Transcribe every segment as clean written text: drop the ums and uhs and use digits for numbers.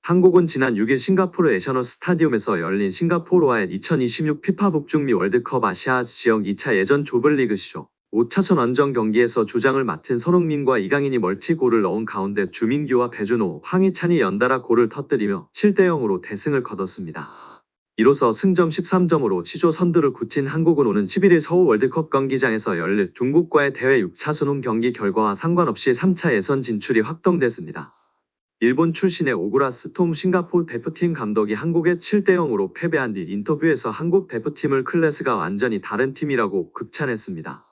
한국은 지난 6일 싱가포르 애셔널 스타디움에서 열린 싱가포르와의 2026 피파 북중미 월드컵 아시아 지역 2차 예전 조별리그 시조 5차전 원정 경기에서 주장을 맡은 손흥민과 이강인이 멀티골을 넣은 가운데 주민규와 배준호, 황희찬이 연달아 골을 터뜨리며 7대0으로 대승을 거뒀습니다. 이로써 승점 13점으로 시조 선두를 굳힌 한국은 오는 11일 서울 월드컵 경기장에서 열릴 중국과의 대회 6차전 홈 경기 결과와 상관없이 3차 예선 진출이 확정됐습니다. 일본 출신의 오구라 스톰 싱가포르 대표팀 감독이 한국에 7대0으로 패배한 뒤 인터뷰에서 한국 대표팀을 클래스가 완전히 다른 팀이라고 극찬했습니다.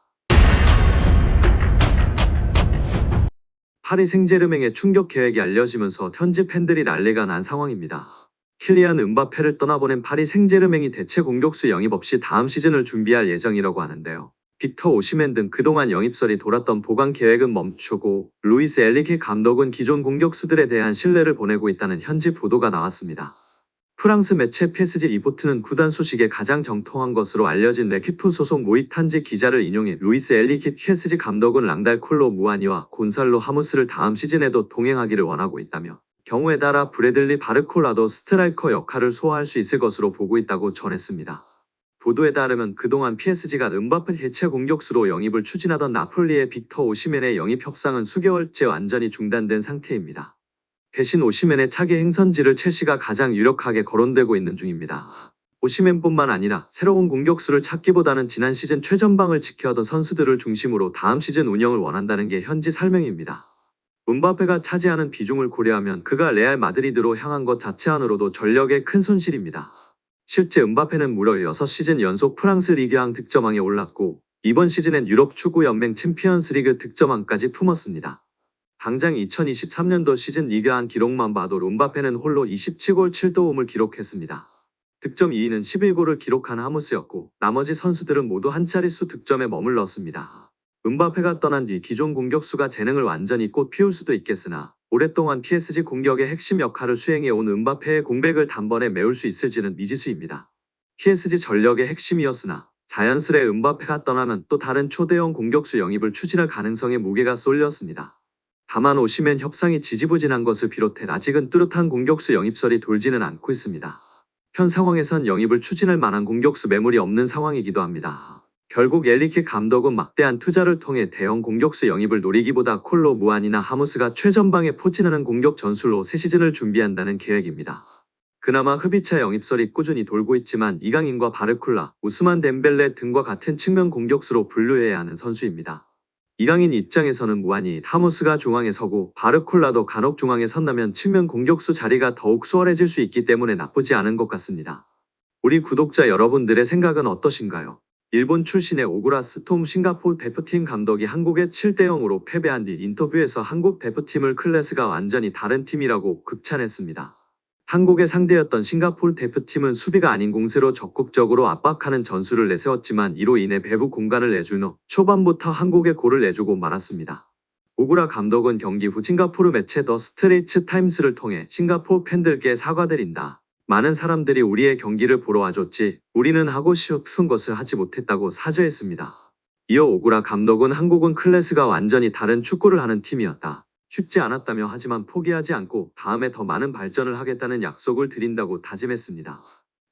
파리 생제르맹의 충격 계획이 알려지면서 현지 팬들이 난리가 난 상황입니다. 킬리안 음바페를 떠나보낸 파리 생제르맹이 대체 공격수 영입 없이 다음 시즌을 준비할 예정이라고 하는데요. 빅터 오시멘 등 그동안 영입설이 돌았던 보강 계획은 멈추고 루이스 엘리케 감독은 기존 공격수들에 대한 신뢰를 보내고 있다는 현지 보도가 나왔습니다. 프랑스 매체 PSG 리포트는 구단 소식에 가장 정통한 것으로 알려진 레키프 소속 모이탄지 기자를 인용해 루이스 엘리케 PSG 감독은 랑달콜로 무아니와 곤살로 하무스를 다음 시즌에도 동행하기를 원하고 있다며 경우에 따라 브래들리 바르콜라도 스트라이커 역할을 소화할 수 있을 것으로 보고 있다고 전했습니다. 보도에 따르면 그동안 PSG가 음바페 해체 공격수로 영입을 추진하던 나폴리의 빅터 오시멘의 영입 협상은 수개월째 완전히 중단된 상태입니다. 대신 오시멘의 차기 행선지를 첼시가 가장 유력하게 거론되고 있는 중입니다. 오시멘뿐만 아니라 새로운 공격수를 찾기보다는 지난 시즌 최전방을 지켜하던 선수들을 중심으로 다음 시즌 운영을 원한다는 게 현지 설명입니다. 음바페가 차지하는 비중을 고려하면 그가 레알 마드리드로 향한 것 자체만으로도 전력에 큰 손실입니다. 실제 음바페는 무려 6시즌 연속 프랑스 리그왕 득점왕에 올랐고 이번 시즌엔 유럽 축구연맹 챔피언스리그 득점왕까지 품었습니다. 당장 2023년도 시즌 리그왕 기록만 봐도 음바페는 홀로 27골 7도움을 기록했습니다. 득점 2위는 11골을 기록한 하무스였고 나머지 선수들은 모두 한 자릿수 득점에 머물렀습니다. 음바페가 떠난 뒤 기존 공격수가 재능을 완전히 꽃 피울 수도 있겠으나 오랫동안 PSG 공격의 핵심 역할을 수행해온 음바페의 공백을 단번에 메울 수 있을지는 미지수입니다. PSG 전력의 핵심이었으나 자연스레 음바페가 떠나면 또 다른 초대형 공격수 영입을 추진할 가능성에 무게가 쏠렸습니다. 다만 오시멘 협상이 지지부진한 것을 비롯해 아직은 뚜렷한 공격수 영입설이 돌지는 않고 있습니다. 현 상황에선 영입을 추진할 만한 공격수 매물이 없는 상황이기도 합니다. 결국 엘리케 감독은 막대한 투자를 통해 대형 공격수 영입을 노리기보다 콜로 무안이나 하무스가 최전방에 포진하는 공격 전술로 새 시즌을 준비한다는 계획입니다. 그나마 흡입차 영입설이 꾸준히 돌고 있지만 이강인과 바르콜라, 우스만 덴벨레 등과 같은 측면 공격수로 분류해야 하는 선수입니다. 이강인 입장에서는 무안이, 하무스가 중앙에 서고 바르콜라도 간혹 중앙에 선다면 측면 공격수 자리가 더욱 수월해질 수 있기 때문에 나쁘지 않은 것 같습니다. 우리 구독자 여러분들의 생각은 어떠신가요? 일본 출신의 오구라 스톰 싱가포르 대표팀 감독이 한국에 7대0으로 패배한 뒤 인터뷰에서 한국 대표팀을 클래스가 완전히 다른 팀이라고 극찬했습니다. 한국의 상대였던 싱가포르 대표팀은 수비가 아닌 공세로 적극적으로 압박하는 전술을 내세웠지만 이로 인해 배부 공간을 내준 후 초반부터 한국에 골을 내주고 말았습니다. 오구라 감독은 경기 후 싱가포르 매체 더 스트레이츠 타임스를 통해 싱가포르 팬들께 사과드린다. 많은 사람들이 우리의 경기를 보러 와줬지 우리는 하고 싶은 것을 하지 못했다고 사죄했습니다. 이어 오구라 감독은 한국은 클래스가 완전히 다른 축구를 하는 팀이었다. 쉽지 않았다며 하지만 포기하지 않고 다음에 더 많은 발전을 하겠다는 약속을 드린다고 다짐했습니다.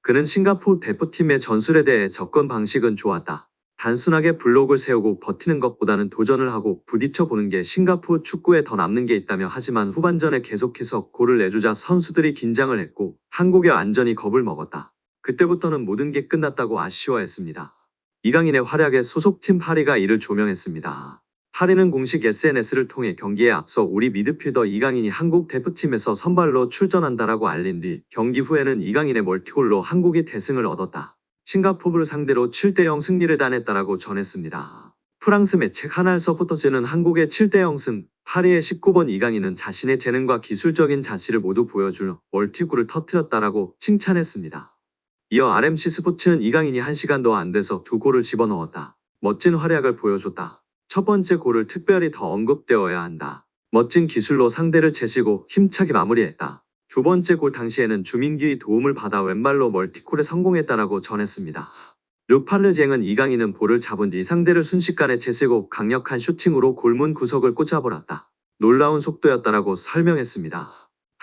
그는 싱가포르 대표팀의 전술에 대해 접근 방식은 좋았다. 단순하게 블록을 세우고 버티는 것보다는 도전을 하고 부딪혀 보는 게 싱가포르 축구에 더 남는 게 있다며 하지만 후반전에 계속해서 골을 내주자 선수들이 긴장을 했고 한국에 완전히 겁을 먹었다. 그때부터는 모든 게 끝났다고 아쉬워했습니다. 이강인의 활약에 소속팀 파리가 이를 조명했습니다. 파리는 공식 SNS를 통해 경기에 앞서 우리 미드필더 이강인이 한국 대표팀에서 선발로 출전한다라고 알린 뒤 경기 후에는 이강인의 멀티골로 한국이 대승을 얻었다. 싱가포르를 상대로 7대0 승리를 따냈다라고 전했습니다. 프랑스 매체 카날 서포터즈는 한국의 7대0 승, 파리의 19번 이강인은 자신의 재능과 기술적인 자질을 모두 보여줄 멀티골을 터뜨렸다라고 칭찬했습니다. 이어 RMC 스포츠는 이강인이 1시간도 안 돼서 2골을 집어넣었다. 멋진 활약을 보여줬다. 첫 번째 골을 특별히 더 언급되어야 한다. 멋진 기술로 상대를 제치고 힘차게 마무리했다. 두 번째 골 당시에는 주민규의 도움을 받아 왼발로 멀티골에 성공했다라고 전했습니다. 르파르쟁은 이강인은 볼을 잡은 뒤 상대를 순식간에 제치고 강력한 슈팅으로 골문 구석을 꽂아버렸다. 놀라운 속도였다라고 설명했습니다.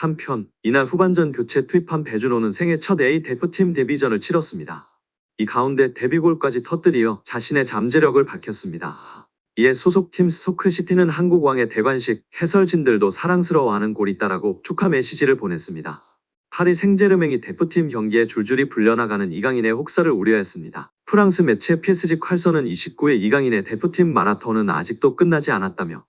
한편 이날 후반전 교체 투입한 배준호는 생애 첫 A 대표팀 데뷔전을 치렀습니다. 이 가운데 데뷔골까지 터뜨리어 자신의 잠재력을 밝혔습니다. 이에 소속팀 스토크시티는 한국왕의 대관식 해설진들도 사랑스러워하는 골이 있다라고 축하 메시지를 보냈습니다. 파리 생제르맹이 대표팀 경기에 줄줄이 불려나가는 이강인의 혹사를 우려했습니다. 프랑스 매체 PSG 콸서는 29일 이강인의 대표팀 마라톤은 아직도 끝나지 않았다며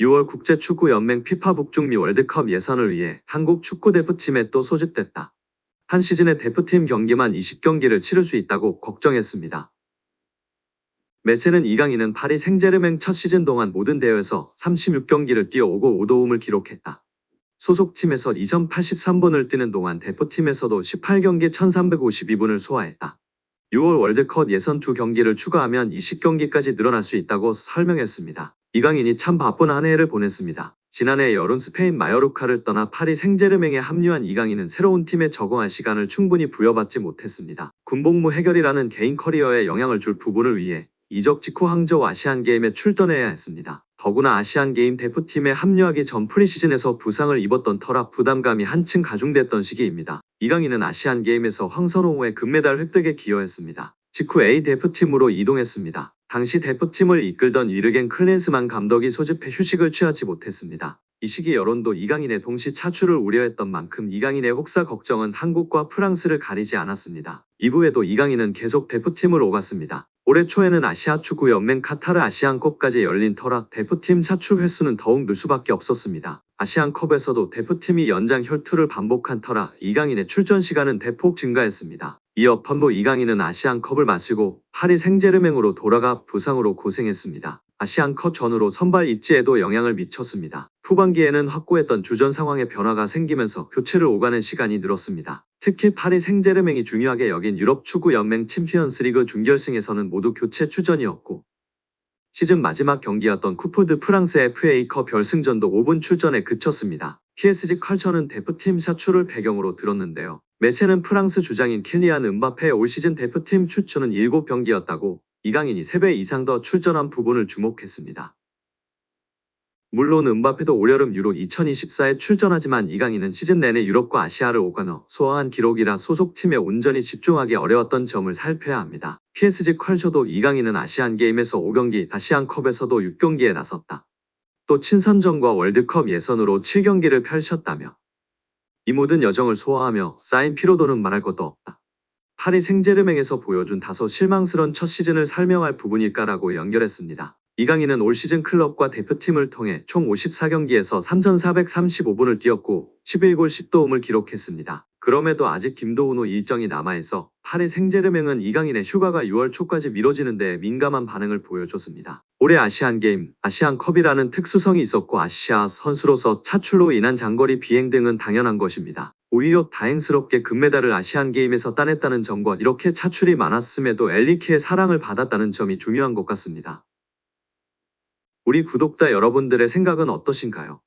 6월 국제축구연맹 피파 북중미 월드컵 예선을 위해 한국 축구대표팀에 또 소집됐다. 한 시즌의 대표팀 경기만 20경기를 치를 수 있다고 걱정했습니다. 매체는 이강인은 파리 생제르맹 첫 시즌 동안 모든 대회에서 36경기를 뛰어오고 5도움을 기록했다. 소속팀에서 2083분을 뛰는 동안 대표팀에서도 18경기 1352분을 소화했다. 6월 월드컵 예선 2경기를 추가하면 20경기까지 늘어날 수 있다고 설명했습니다. 이강인이 참 바쁜 한 해를 보냈습니다. 지난해 여름 스페인 마요르카를 떠나 파리 생제르맹에 합류한 이강인은 새로운 팀에 적응할 시간을 충분히 부여받지 못했습니다. 군복무 해결이라는 개인 커리어에 영향을 줄 부분을 위해 이적 직후 항저우 아시안게임에 출전해야 했습니다. 더구나 아시안게임 대표팀에 합류하기 전 프리시즌에서 부상을 입었던 터라 부담감이 한층 가중됐던 시기입니다. 이강인은 아시안게임에서 황선홍의 금메달 획득에 기여했습니다. 직후 A 대표팀으로 이동했습니다. 당시 대표팀을 이끌던 위르겐 클린스만 감독이 소집해 휴식을 취하지 못했습니다. 이 시기 여론도 이강인의 동시 차출을 우려했던 만큼 이강인의 혹사 걱정은 한국과 프랑스를 가리지 않았습니다. 이후에도 이강인은 계속 대표팀을 오갔습니다. 올해 초에는 아시아축구연맹 카타르 아시안컵까지 열린 터라 대표팀 차출 횟수는 더욱 늘 수밖에 없었습니다. 아시안컵에서도 대표팀이 연장 혈투를 반복한 터라 이강인의 출전 시간은 대폭 증가했습니다. 이어 펀보 이강인은 아시안컵을 마치고 파리 생제르맹으로 돌아가 부상으로 고생했습니다. 아시안컵 전후로 선발 입지에도 영향을 미쳤습니다. 후반기에는 확고했던 주전 상황에 변화가 생기면서 교체를 오가는 시간이 늘었습니다. 특히 파리 생제르맹이 중요하게 여긴 유럽축구연맹 챔피언스리그 준결승에서는 모두 교체 출전이었고 시즌 마지막 경기였던 쿠프 드 프랑스 FA컵 결승전도 5분 출전에 그쳤습니다. PSG 컬처는 대표팀 사출을 배경으로 들었는데요. 매체는 프랑스 주장인 킬리안 음바페의 올 시즌 대표팀 출전은 7경기였다고 이강인이 3배 이상 더 출전한 부분을 주목했습니다. 물론 음바페도 올여름 유로 2024에 출전하지만 이강인은 시즌 내내 유럽과 아시아를 오가며 소화한 기록이라 소속팀에 온전히 집중하기 어려웠던 점을 살펴야 합니다. PSG 컬처도 이강인은 아시안게임에서 5경기, 아시안컵에서도 6경기에 나섰다. 또 친선전과 월드컵 예선으로 7경기를 펼쳤다며 이 모든 여정을 소화하며 쌓인 피로도는 말할 것도 없다. 파리 생제르맹에서 보여준 다소 실망스런 첫 시즌을 설명할 부분일까라고 연결했습니다. 이강인은 올 시즌 클럽과 대표팀을 통해 총 54경기에서 3,435분을 뛰었고 11골 10도움을 기록했습니다. 그럼에도 아직 김도훈 일정이 남아있어 파리 생제르맹은 이강인의 휴가가 6월 초까지 미뤄지는 데 민감한 반응을 보여줬습니다. 올해 아시안게임, 아시안컵이라는 특수성이 있었고 아시아 선수로서 차출로 인한 장거리 비행 등은 당연한 것입니다. 오히려 다행스럽게 금메달을 아시안게임에서 따냈다는 점과 이렇게 차출이 많았음에도 엘리키의 사랑을 받았다는 점이 중요한 것 같습니다. 우리 구독자 여러분들의 생각은 어떠신가요?